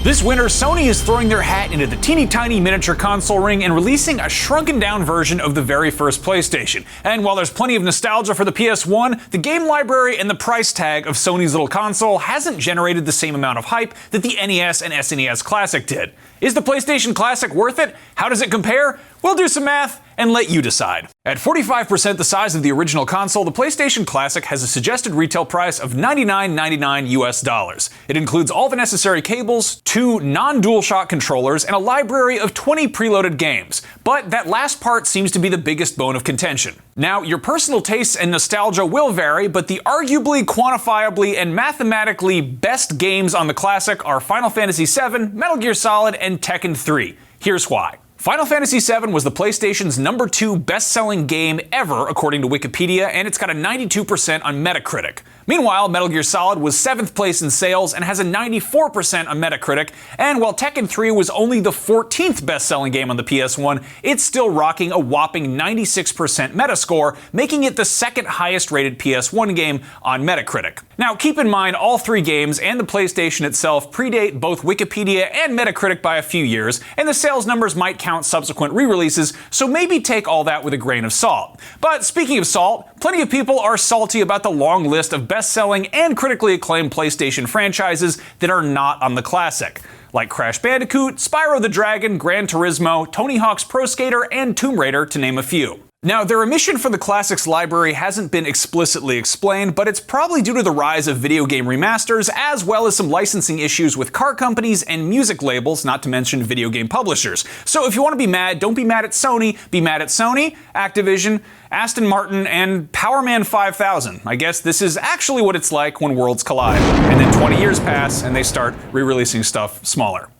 This winter, Sony is throwing their hat into the teeny tiny miniature console ring and releasing a shrunken down version of the very first PlayStation. And while there's plenty of nostalgia for the PS1, the game library and the price tag of Sony's little console hasn't generated the same amount of hype that the NES and SNES Classic did. Is the PlayStation Classic worth it? How does it compare? We'll do some math and let you decide. At 45% the size of the original console, the PlayStation Classic has a suggested retail price of $99.99 US. It includes all the necessary cables, 2 non-DualShock controllers, and a library of 20 preloaded games. But that last part seems to be the biggest bone of contention. Now, your personal tastes and nostalgia will vary, but the arguably, quantifiably, and mathematically best games on the Classic are Final Fantasy VII, Metal Gear Solid, and Tekken 3. Here's why. Final Fantasy VII was the PlayStation's #2 best-selling game ever, according to Wikipedia, and it's got a 92% on Metacritic. Meanwhile, Metal Gear Solid was 7th place in sales and has a 94% on Metacritic, and while Tekken 3 was only the 14th best-selling game on the PS1, it's still rocking a whopping 96% Metascore, making it the second highest-rated PS1 game on Metacritic. Now, keep in mind, all 3 games and the PlayStation itself predate both Wikipedia and Metacritic by a few years, and the sales numbers might count subsequent re-releases, so maybe take all that with a grain of salt. But speaking of salt, plenty of people are salty about the long list of best-selling and critically acclaimed PlayStation franchises that are not on the Classic, like Crash Bandicoot, Spyro the Dragon, Gran Turismo, Tony Hawk's Pro Skater, and Tomb Raider, to name a few. Now, their omission from the Classic's library hasn't been explicitly explained, but it's probably due to the rise of video game remasters, as well as some licensing issues with car companies and music labels, not to mention video game publishers. So if you want to be mad, don't be mad at Sony, be mad at Sony, Activision, Aston Martin, and Powerman 5000. I guess this is actually what it's like when worlds collide. And then 20 years pass and they start re-releasing stuff smaller.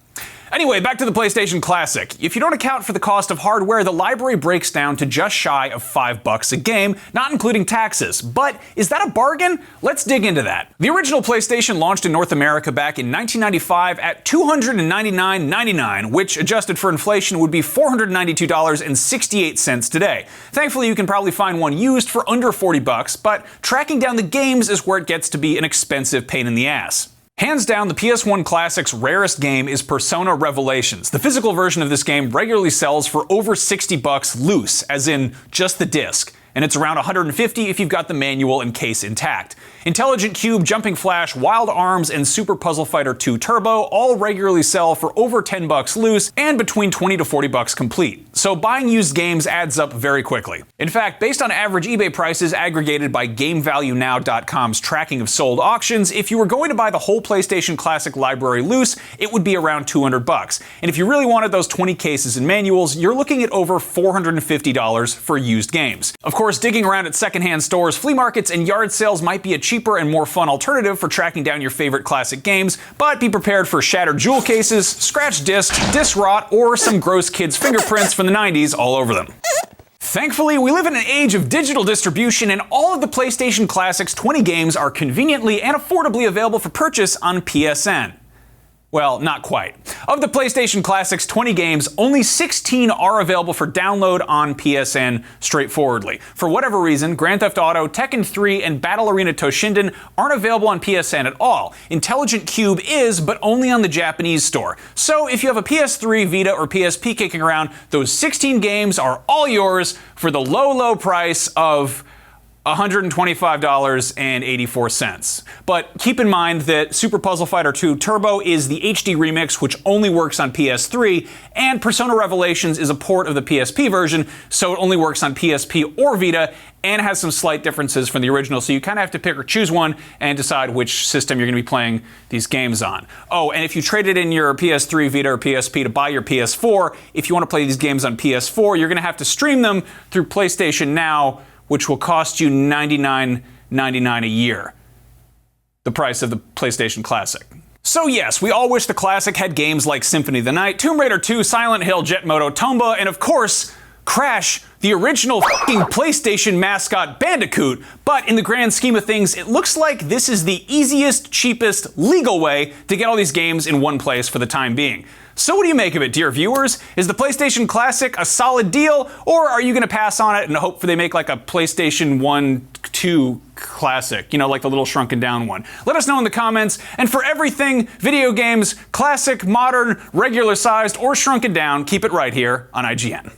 Anyway, back to the PlayStation Classic. If you don't account for the cost of hardware, the library breaks down to just shy of $5 a game, not including taxes. But is that a bargain? Let's dig into that. The original PlayStation launched in North America back in 1995 at $299.99, which adjusted for inflation would be $492.68 today. Thankfully, you can probably find one used for under $40, but tracking down the games is where it gets to be an expensive pain in the ass. Hands down, the PS1 Classic's rarest game is Persona Revelations. The physical version of this game regularly sells for over $60 loose, as in just the disc, and it's around $150 if you've got the manual and case intact. Intelligent Cube, Jumping Flash, Wild Arms, and Super Puzzle Fighter 2 Turbo all regularly sell for over $10 loose and between $20 to $40 complete. So buying used games adds up very quickly. In fact, based on average eBay prices aggregated by GameValueNow.com's tracking of sold auctions, if you were going to buy the whole PlayStation Classic library loose, it would be around $200. And if you really wanted those 20 cases and manuals, you're looking at over $450 for used games. Of course, digging around at secondhand stores, flea markets, and yard sales might be a cheaper and more fun alternative for tracking down your favorite classic games, but be prepared for shattered jewel cases, scratched discs, disc rot, or some gross kids' fingerprints from the 90s all over them. Thankfully, we live in an age of digital distribution, and all of the PlayStation Classic's 20 games are conveniently and affordably available for purchase on PSN. Well, not quite. Of the PlayStation Classic's 20 games, only 16 are available for download on PSN straightforwardly. For whatever reason, Grand Theft Auto, Tekken 3, and Battle Arena Toshinden aren't available on PSN at all. Intelligent Cube is, but only on the Japanese store. So if you have a PS3, Vita, or PSP kicking around, those 16 games are all yours for the low, low price of $125.84. But keep in mind that Super Puzzle Fighter 2 Turbo is the HD remix, which only works on PS3, and Persona Revelations is a port of the PSP version, so it only works on PSP or Vita, and has some slight differences from the original, so you kind of have to pick or choose one and decide which system you're going to be playing these games on. Oh, and if you traded in your PS3, Vita, or PSP to buy your PS4, if you want to play these games on PS4, you're going to have to stream them through PlayStation Now, which will cost you $99.99 a year, the price of the PlayStation Classic. So yes, we all wish the Classic had games like Symphony of the Night, Tomb Raider 2, Silent Hill, Jet Moto, Tomba, and of course, Crash the original fucking PlayStation mascot Bandicoot, but in the grand scheme of things, it looks like this is the easiest, cheapest, legal way to get all these games in one place for the time being. So what do you make of it, dear viewers? Is the PlayStation Classic a solid deal, or are you gonna pass on it and hope they make like a PlayStation 1, 2 Classic, you know, like the little shrunken down one? Let us know in the comments, and for everything video games, classic, modern, regular sized, or shrunken down, keep it right here on IGN.